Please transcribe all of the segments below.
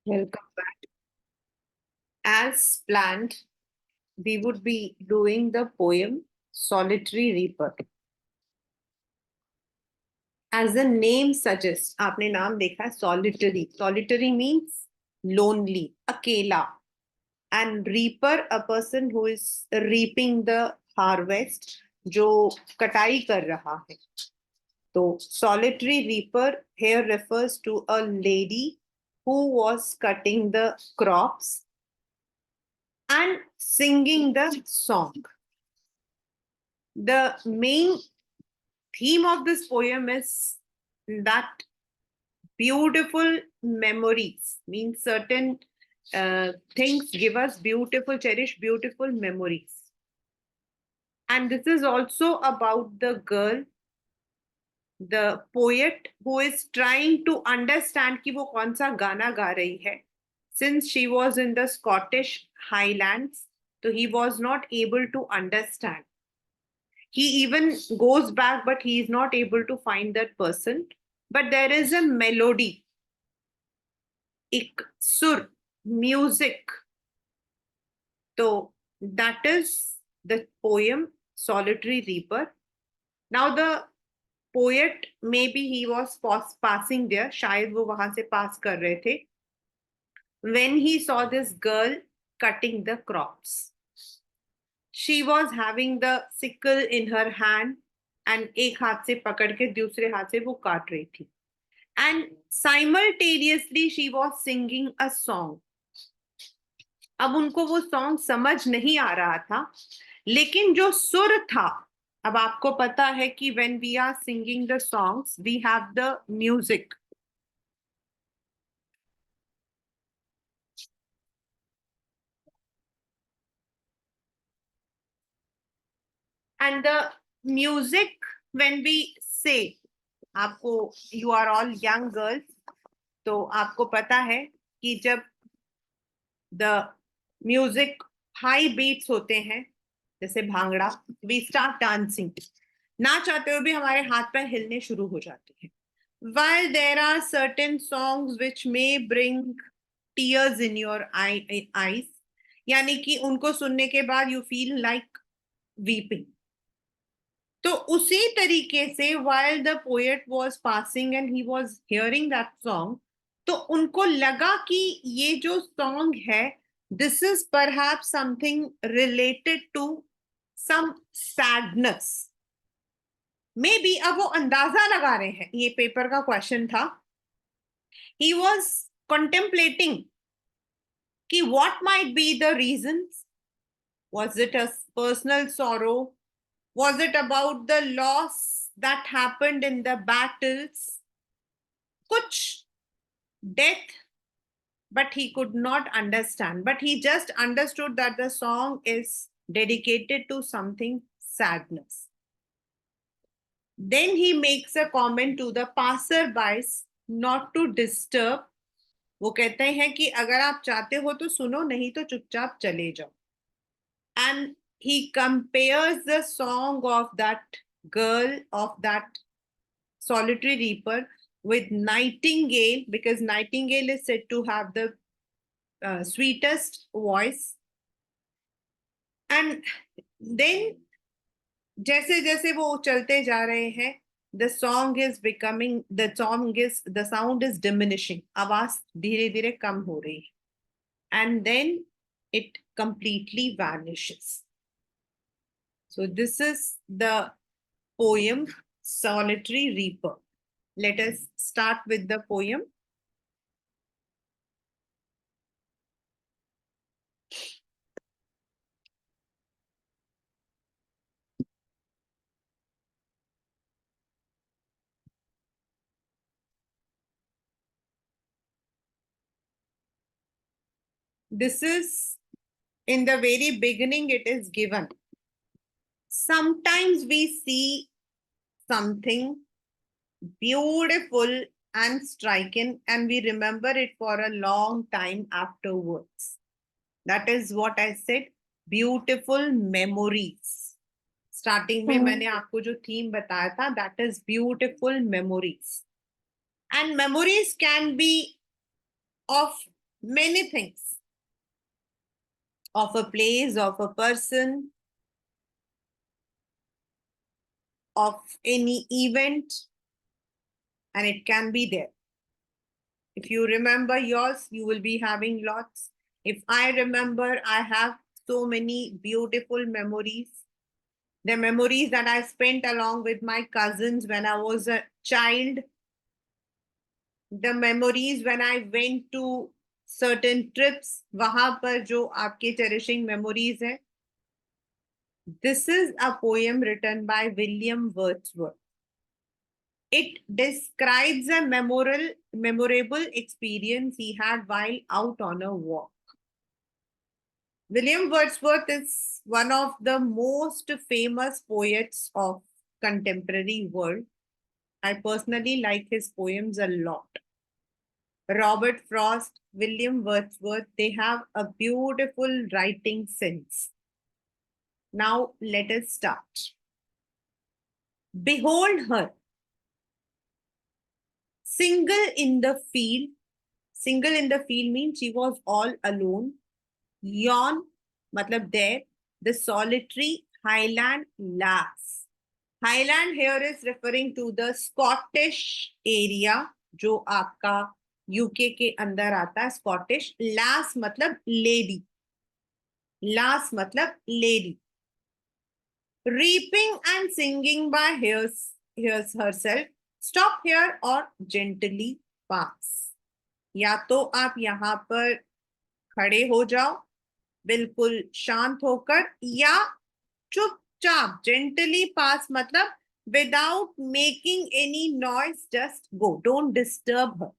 Welcome back. As planned, we would be doing the poem Solitary Reaper. As the name suggests, आपने नाम देखा है solitary. Solitary means lonely, अकेला. And reaper, a person who is reaping the harvest, जो कटाई कर रहा है. So solitary reaper here refers to a lady who was cutting the crops and singing the song. The main theme of this poem is that beautiful memories means certain things give us beautiful, cherish beautiful memories. And this is also about the girl, the poet who is trying to understand कि वो कौन सा गाना गा रही है. Since she was in the Scottish Highlands, so he was not able to understand. He even goes back, but he is not able to find that person. But there is a melody, ik, sur, music. So that is the poem Solitary Reaper. Now the poet, maybe he was passing there, शायद वो वहां से pass कर रहे थे, when he saw this girl cutting the crops. She was having the sickle in her hand and एक हाथ से पकड़ के दूसरे हाथ से वो काट रही थी. And simultaneously she was singing a song. अब उनको वो सॉन्ग समझ नहीं आ रहा था, लेकिन जो सुर था, अब आपको पता है कि when we are singing the songs, we have the music. And the music, when we say, आपको, you are all young girls, तो आपको पता है कि जब the music high beats होते हैं, जैसे भांगड़ा, we start dancing. ना चाहते हुए भी हमारे हाथ पैर हिलने शुरू हो जाते हैं. While there are certain songs which may bring tears in your eyes, यानी कि उनको सुनने के बाद you feel like weeping. तो उसी तरीके से while the poet was passing and he was hearing that song, तो उनको लगा कि ये जो song है, this is perhaps something related to some sadness. Maybe अब वो अंदाजा लगा रहे हैं, ये पेपर का क्वेश्चन था. He was contemplating कि what might be the reasons. Was it a personal sorrow? Was it about the loss that happened in the battles? Kuch death, but he could not understand. But he just understood that the song is dedicated to something sadness. Then he makes a comment to the passerbys not to disturb. वो कहते हैं कि अगर आप चाहते हो तो सुनो, नहीं तो चुपचाप चले जाओ. And he compares the song of that girl, of that solitary reaper, with Nightingale, because Nightingale is said to have the sweetest voice. And then जैसे जैसे वो चलते जा रहे हैं, the song is becoming, the sound is diminishing. आवाज धीरे धीरे कम हो रही है. And then it completely vanishes. So this is the poem Solitary Reaper. Let us start with the poem. This is in the very beginning, it is given. Sometimes we see something beautiful and striking, and we remember it for a long time afterwards. That is what I said, beautiful memories. Starting में मैंने आपको जो theme बताया था, that is beautiful memories. And memories can be of many things of a place, of a person, of any event, and it can be there. If you remember yours, you will be having lots. If I remember, I have so many beautiful memories. The memories that I spent along with my cousins when I was a child, the memories when I went to certain trips, वहां पर जो आपके cherishing memories है. This is a poem written by William Wordsworth. It describes a memorable experience he had while out on a walk. William Wordsworth is one of the most famous poets of contemporary world. I personally like his poems a lot. Robert Frost, William Wordsworth, they have a beautiful writing sense. Now let us start. Behold her, single in the field. Single in the field means she was all alone. Yon, matlab there, the solitary Highland lass. Highland here is referring to the Scottish area, जो आपका UK के अंदर आता है. Scottish. लास मतलब lady. लास मतलब lady. Reaping and singing by hears herself. Stop here or gently pass. या तो आप यहाँ पर खड़े हो जाओ बिल्कुल शांत होकर, या चुपचाप gently pass मतलब without making any noise, just go. Don't disturb her.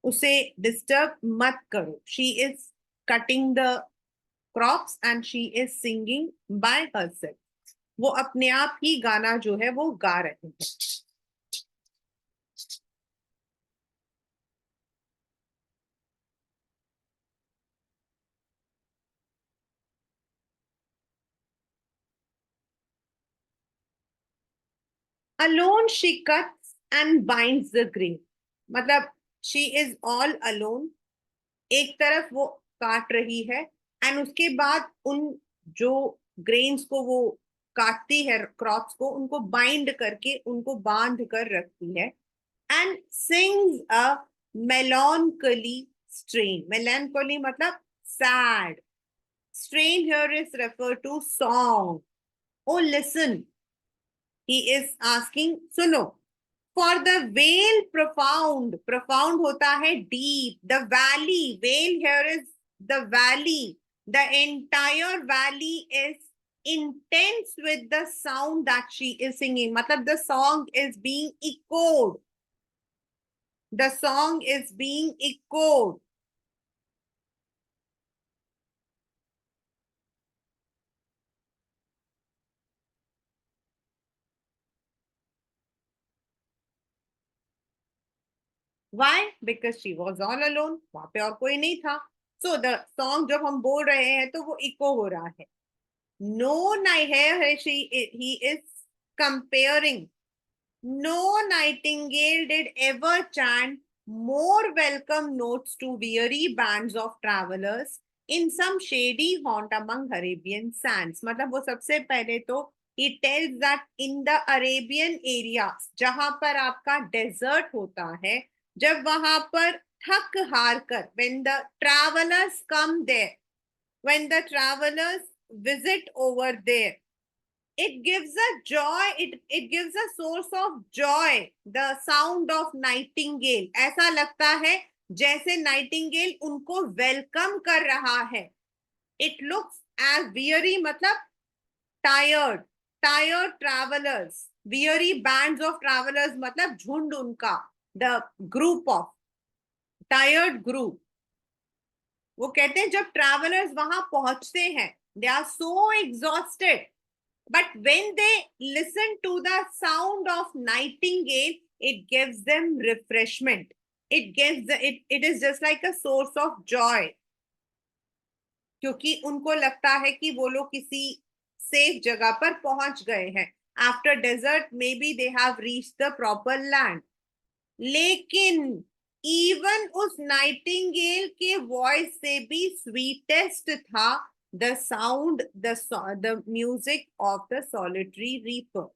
उसे disturb मत करो. She is cutting the crops and she is singing by herself. वो अपने आप ही गाना जो है वो गा रहे हैं. Alone she cuts and binds the grain. मतलब she is all alone. एक तरफ वो काट रही है एंड उसके बाद उन जो ग्रेन्स को वो काटती है, क्रॉप्स को, उनको बाइंड करके उनको बांध कर रखती है. And sings a melancholy strain. Melancholy मतलब sad. Strain here is referred to song. Oh, listen. He is asking, सुनो. For the vale profound. Profound होता है deep. The valley. Vale here is the valley. The entire valley is intense with the sound that she is singing. मतलब the song is being echoed. The song is being echoed. Why? Because she was all alone. वहां पे और कोई नहीं था. So the song जब हम बोल रहे हैं तो वो echo हो रहा है. No, here he is comparing. No nightingale did ever chant more welcome notes to weary bands of travelers in some shady haunt among Arabian sands. मतलब वो सबसे पहले तो he tells that in the Arabian areas, जहां पर आपका desert होता है, जब वहां पर थक हार कर, when the travelers come there, when the travelers visit over there, it gives a joy, it gives a source of joy, the sound of nightingale. ऐसा लगता है जैसे नाइटिंगेल उनको वेलकम कर रहा है. It looks as weary मतलब tired. Tired travelers, weary bands of travelers मतलब झुंड उनका, the group of tired group. वो कहते हैं जब ट्रैवलर्स वहां पहुंचते हैं, they are so exhausted, but when they listen to the sound of nightingale, it gives them refreshment. It is just like a source of joy, क्योंकि उनको लगता है कि वो लोग किसी सेफ जगह पर पहुंच गए हैं. After desert may be they have reached the proper land. लेकिन इवन उस नाइटिंगेल के वॉइस से भी स्वीटेस्ट था the sound the music of the solitary reaper.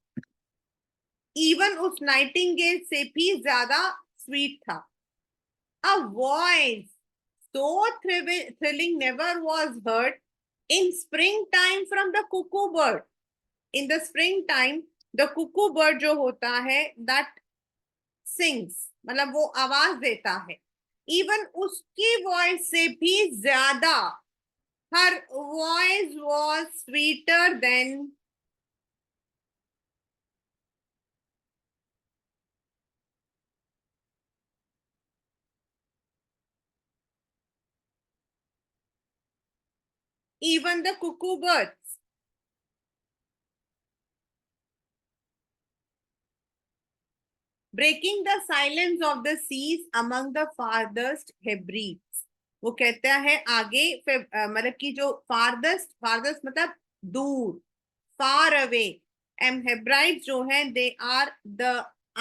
Even उस नाइटिंगेल से भी ज्यादा स्वीट था। A voice so thrilling never was heard in springtime from the cuckoo bird. In the springtime, the cuckoo bird जो होता है that sings, मतलब वो आवाज देता है, इवन उसकी वॉइस से भी ज्यादा her voice was sweeter than even the cuckoo birds. Breaking the silence of the seas among the farthest Hebrides. वो कहता है आगे मतलब कि जो फारदेस्ट मतलब दूर, फार अवे, एम हेब्राइड जो है they are the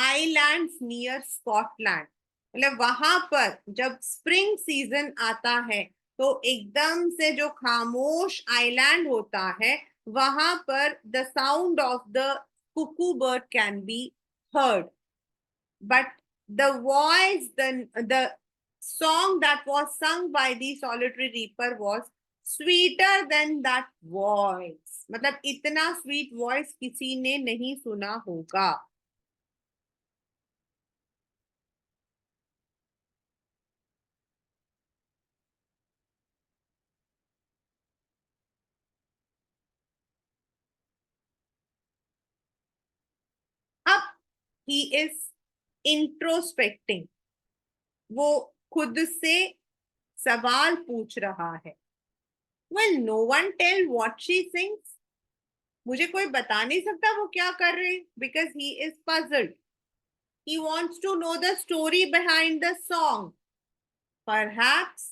islands near Scotland. मतलब वहां पर जब स्प्रिंग सीजन आता है तो एकदम से जो खामोश आइलैंड होता है वहां पर the sound of the Kuku bird can be heard, but the song that was sung by the solitary reaper was sweeter than that voice। मतलब इतना स्वीट वॉइस किसी ने नहीं सुना होगा। अब ही इज इंट्रोस्पेक्टिंग, वो खुद से सवाल पूछ रहा है। Will no one tell what she sings? मुझे कोई बता नहीं सकता वो क्या कर रहे, because he is puzzled. He wants to know the story behind the song. Perhaps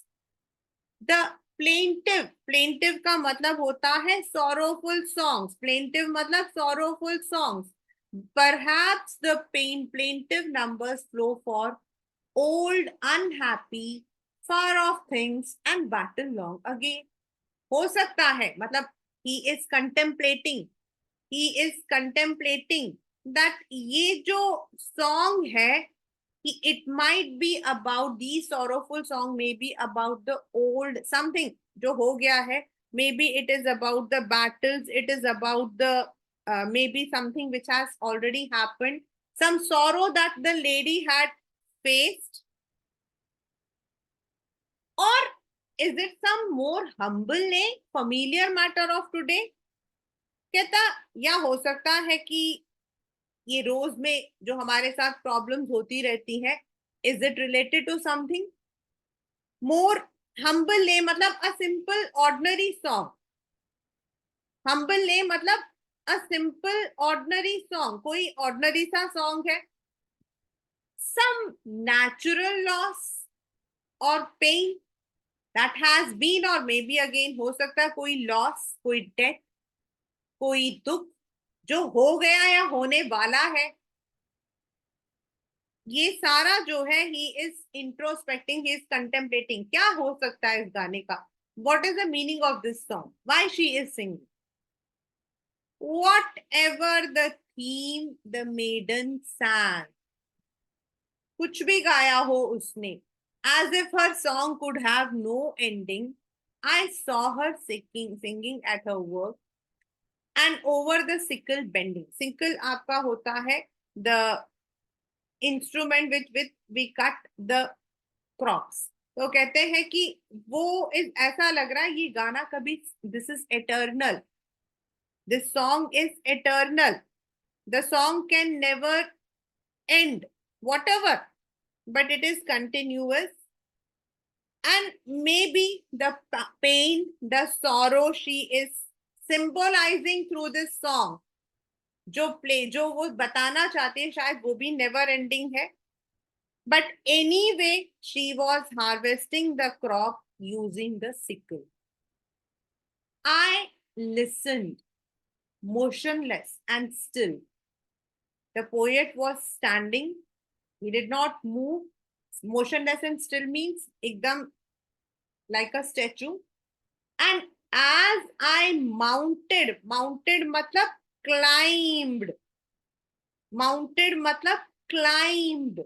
the plaintive का मतलब होता है sorrowful songs, plaintive मतलब sorrowful songs। Perhaps the plaintive numbers flow for old unhappy far off things and battle long again। हो सकता है मतलब he is contemplating that ये जो song है, it might be about these sorrowful song, maybe about the old something जो हो गया है, maybe it is about the battles, it is about the maybe something which has already happened, some sorrow that the lady had faced, or is it some more humble name familiar matter of today। कहता या हो सकता है कि ये रोज में जो हमारे साथ प्रॉब्लम्स होती रहती है, is it related to something more humble ने मतलब अ सिंपल ऑर्डिनरी सॉन्ग, हम्बल ने मतलब अ सिंपल ऑर्डिनरी सॉन्ग, कोई ऑर्डिनरी सा सॉन्ग है। सम नेचुरल लॉस और पेन दैट हैज बीन, और मे बी अगेन हो सकता है कोई लॉस, कोई डेथ, कोई दुख जो हो गया या होने वाला है। ये सारा जो है he is introspecting, he is contemplating क्या हो सकता है इस गाने का, what is the meaning of this song, why she is singing, whatever the theme the maiden sang, कुछ भी गाया हो उसने, as if her song could have no ending, I saw her singing at her work and over the sickle bending। sickle आपका होता है the instrument with we cut the crops. तो कहते हैं कि वो इस ऐसा लग रहा है ये गाना कभी, this is eternal, this song is eternal, the song can never end whatever, but it is continuous, and may be the pain the sorrow she is symbolising through this song, जो वो बताना चाहते हैं शायद वो भी never ending है। But anyway, she was harvesting the crop using the sickle. I listened, motionless and still. The poet was standing. He did not move, motionless and still means ekdam like a statue. And as I mounted matlab climbed, mounted matlab climbed.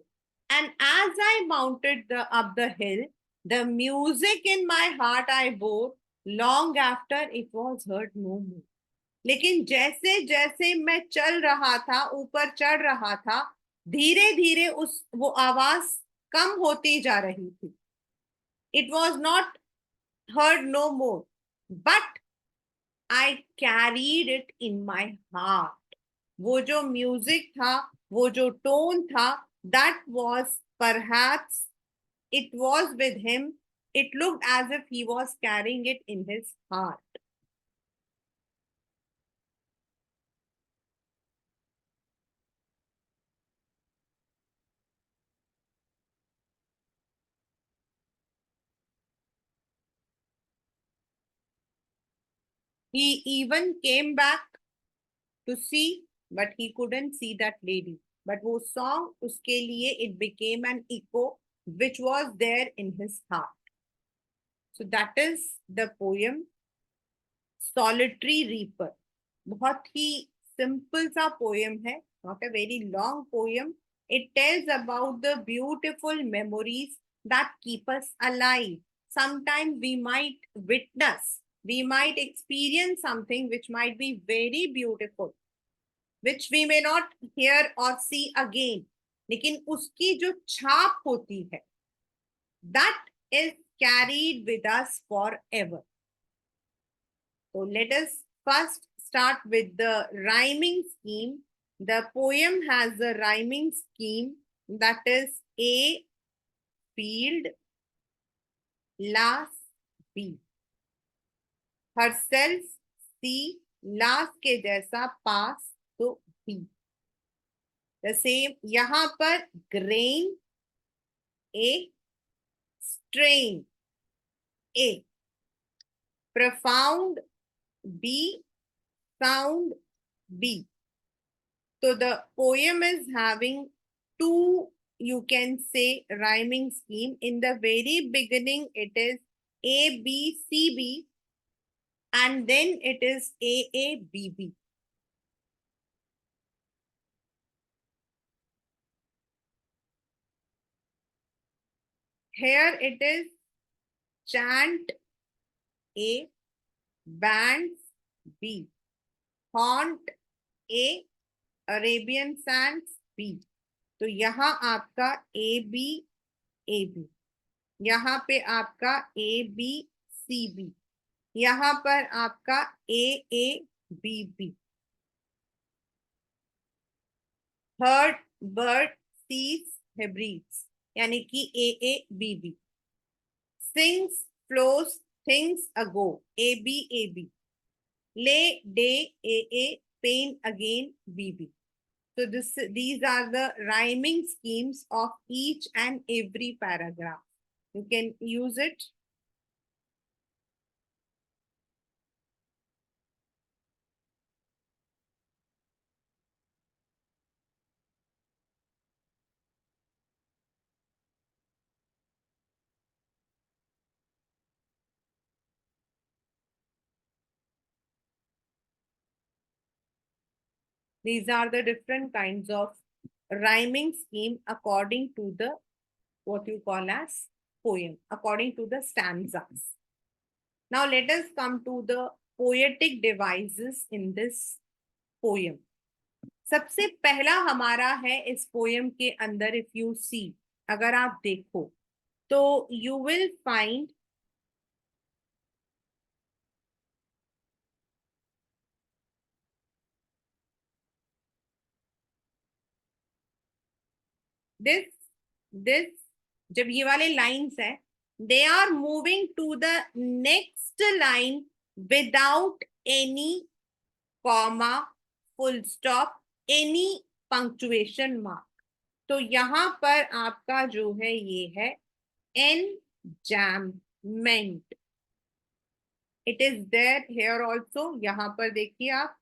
And as I mounted up the hill, the music in my heart I bore, long after it was heard no more. लेकिन जैसे जैसे मैं चल रहा था, ऊपर चढ़ रहा था, धीरे धीरे उस वो आवाज कम होती जा रही थी. It was not heard no more, but I carried it in my heart. वो जो म्यूजिक था, वो जो टोन था, that was perhaps it was with him. It looked as if he was carrying it in his heart. He even came back to see, but he couldn't see that lady. But वो song उसके लिए it became an echo which was there in his heart. So that is the poem Solitary Reaper. बहुत ही simple सा poem है, not a very long poem. It tells about the beautiful memories that keep us alive. Sometimes we might witness, we might experience something which might be very beautiful, which we may not hear or see again. लेकिन उसकी जो छाप होती है, that is carried with us forever. So let us first start with the rhyming scheme. The poem has a rhyming scheme, that is A field, last B. Herself C, last के जैसा pass तो B. The same यहाँ पर grain A, strain A, profound B, sound B. So the poem is having two, you can say, rhyming scheme. In the very beginning, it is A, B, C, B, and then it is A, A, B, B. Here it is chant A, bands B, haunt A, Arabian sands B. तो यहाँ आपका A B, यहाँ पे आपका A B C B, यहाँ पर आपका A B B. Heard bird sees Hebrides, यानी कि A B B. Sings flows things ago, A B. Lay day a pen again B B. So these are the rhyming schemes of each and every paragraph. You can use it. These are the different kinds of rhyming scheme according to the what you call as poem, according to the stanzas. Now let us come to the poetic devices in this poem. सबसे पहला हमारा है इस poem के अंदर, if you see, अगर आप देखो तो you will find this this जब ये वाले लाइन्स है, they are moving to the next line without any comma, full stop, any punctuation mark. तो यहाँ पर आपका जो है ये है enjambment. It is there here also. यहाँ पर देखिए आप,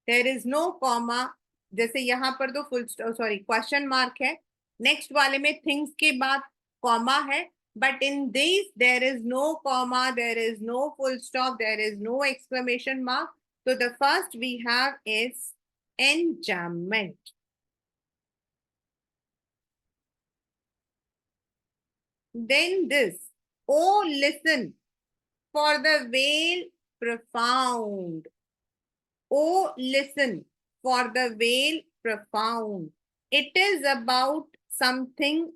देयर इज नो कॉमा, जैसे यहाँ पर तो फुल सॉरी क्वेश्चन मार्क है, नेक्स्ट वाले में थिंग्स के बाद कॉमा है, but in this there is no comma, there is no full stop, there is no exclamation mark. So the first we have is enjambment. Then this, oh listen for the veil profound. Oh listen for the veil profound. It is about something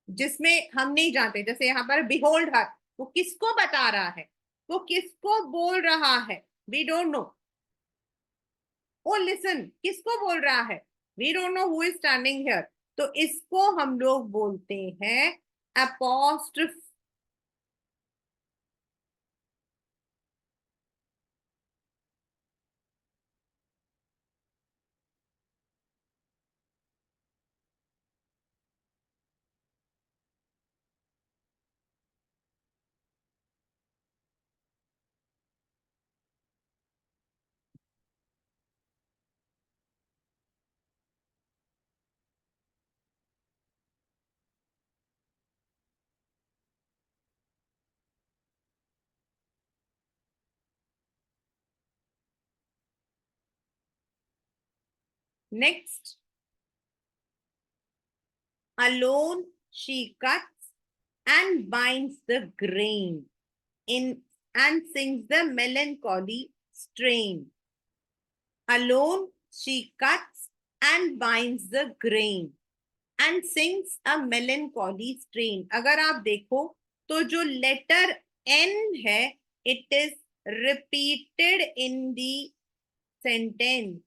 जिसमें हम नहीं जानते, जैसे यहाँ पर behold her, वो किसको बता रहा है, वो किसको बोल रहा है, we don't know. O listen किसको बोल रहा है, we don't know who is standing here. तो इसको हम लोग बोलते हैं apostrophe. Next, alone she cuts and binds the grain in and sings the melancholy strain. Alone she cuts and binds the grain and sings a melancholy strain. अगर आप देखो तो जो लेटर एन है, it is repeated in the sentence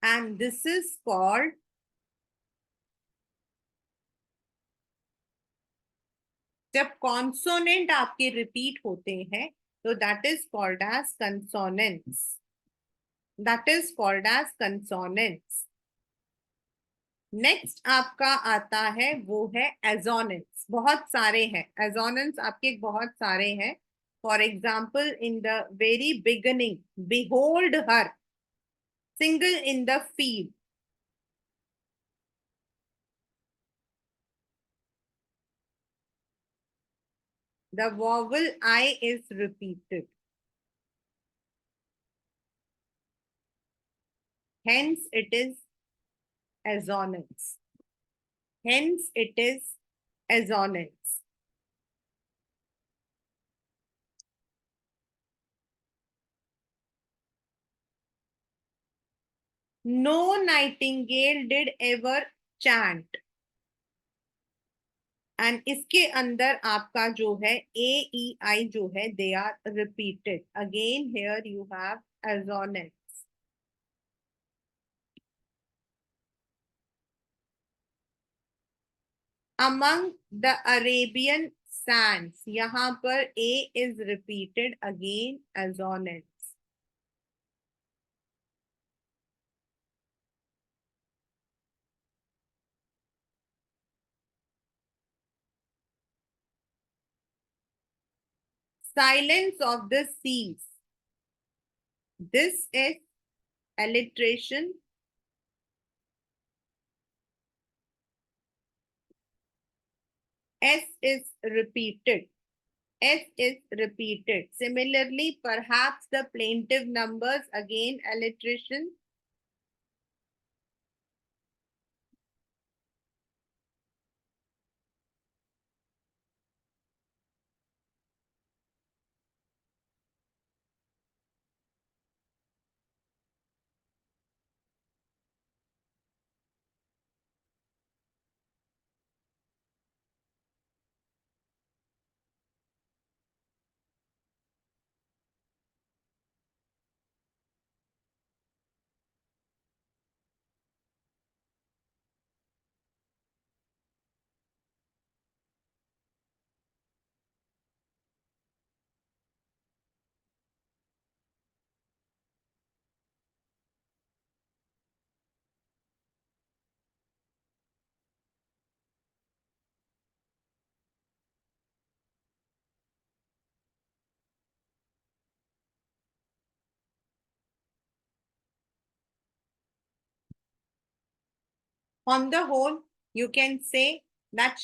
and this is called, जब consonant आपके repeat होते हैं तो that is called as consonants. That is called as consonants. Next आपका आता है वो है एजोनेंट्स. बहुत सारे हैं एजोनेंट्स आपके, बहुत सारे हैं. For example in the very beginning, behold her, single in the field. The vowel I is repeated. Hence it is assonance. Hence it is assonance. No nightingale did ever chant. And इसके अंदर आपका जो है ए ई I जो है they are repeated again. Here you have assonance. Among the Arabian sands, यहाँ पर a is repeated again assonance. Silence of the seas, this is alliteration. S is repeated. S is repeated. Similarly, perhaps the plaintive numbers, again alliteration. On the whole, you can say that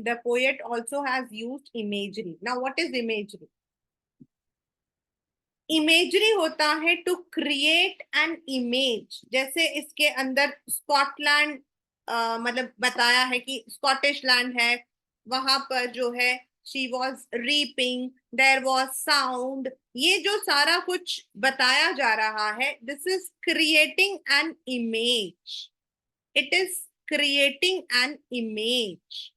the poet also has used imagery. Now what is imagery? Imagery होता है to create an image. जैसे इसके अंदर Scotland मतलब बताया है कि Scottish land है, वहां पर जो है she was reaping, there was sound. ये जो सारा कुछ बताया जा रहा है, this is creating an image. It is creating an image.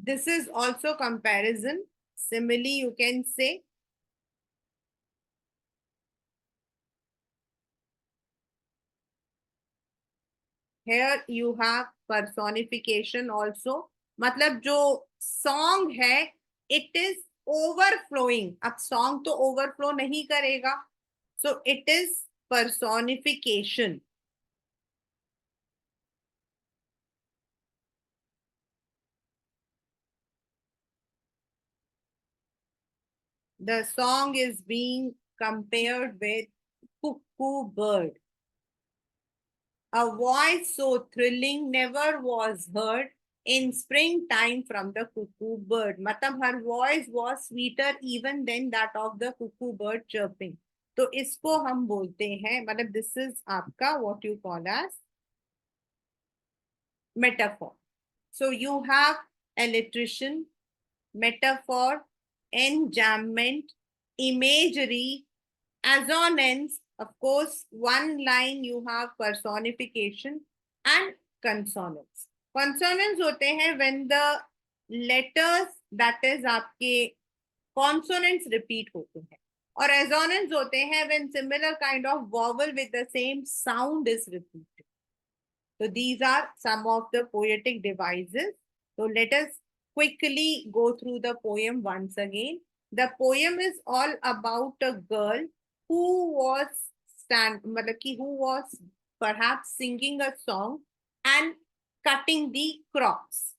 This is also comparison. Simile, you can say. Here you have personification also. मतलब जो song है, it is overflowing. अब song तो overflow नहीं करेगा. So it is personification. The song is being compared with cuckoo bird. A voice so thrilling never was heard in springtime from the cuckoo bird. मतलब her voice was sweeter even than that of the cuckoo bird chirping. तो इसको हम बोलते हैं, मतलब this is आपका what you call as metaphor. So you have alliteration, metaphor, enjambment, imagery, assonance. Of course, one line you have personification and consonants. Consonants होते हैं when the letters, that is आपके consonants repeat होते हैं. और assonance होते हैं when similar kind of vowel with the same sound is repeated. So these are some of the poetic devices. So let us quickly go through the poem once again. The poem is all about a girl who was who was perhaps singing a song and cutting the crops.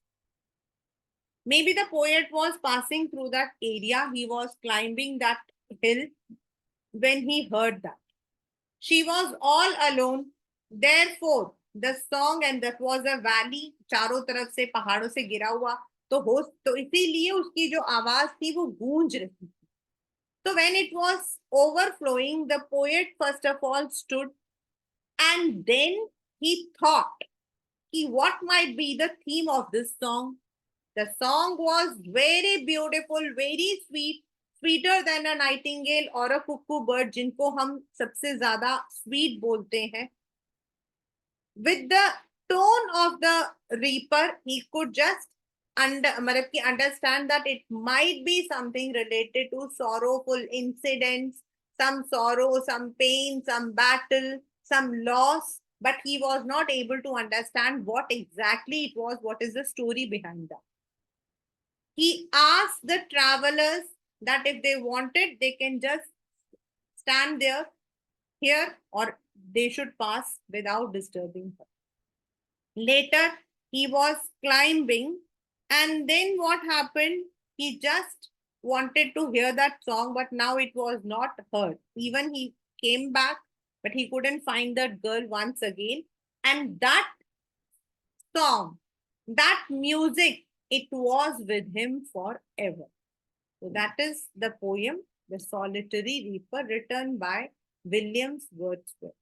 Maybe the poet was passing through that area. He was climbing that hill when he heard that. She was all alone. Therefore, the song, and that was a valley, चारों तरफ से पहाड़ों से गिरा हुआ, तो इसीलिए उसकी जो आवाज थी वो गूंज रही थी. So when it was overflowing, the poet first of all stood and then he thought, what might be the theme of this song? The song was very beautiful, very sweet, sweeter than a nightingale or a cuckoo bird, जिनको हम सबसे ज्यादा sweet बोलते हैं. With the tone of the reaper, he could just understand that it might be something related to sorrowful incidents, some sorrow, some pain, some battle, some loss, but he was not able to understand what exactly it was, what is the story behind that. He asked the travelers that if they wanted, they can just stand there, here, or they should pass without disturbing her. Later, he was climbing, and then what happened? He just wanted to hear that song, but now it was not heard. Even he came back, but he couldn't find that girl once again. And that song, that music, it was with him forever. So that is the poem, The Solitary Reaper, written by Williams Wordsworth.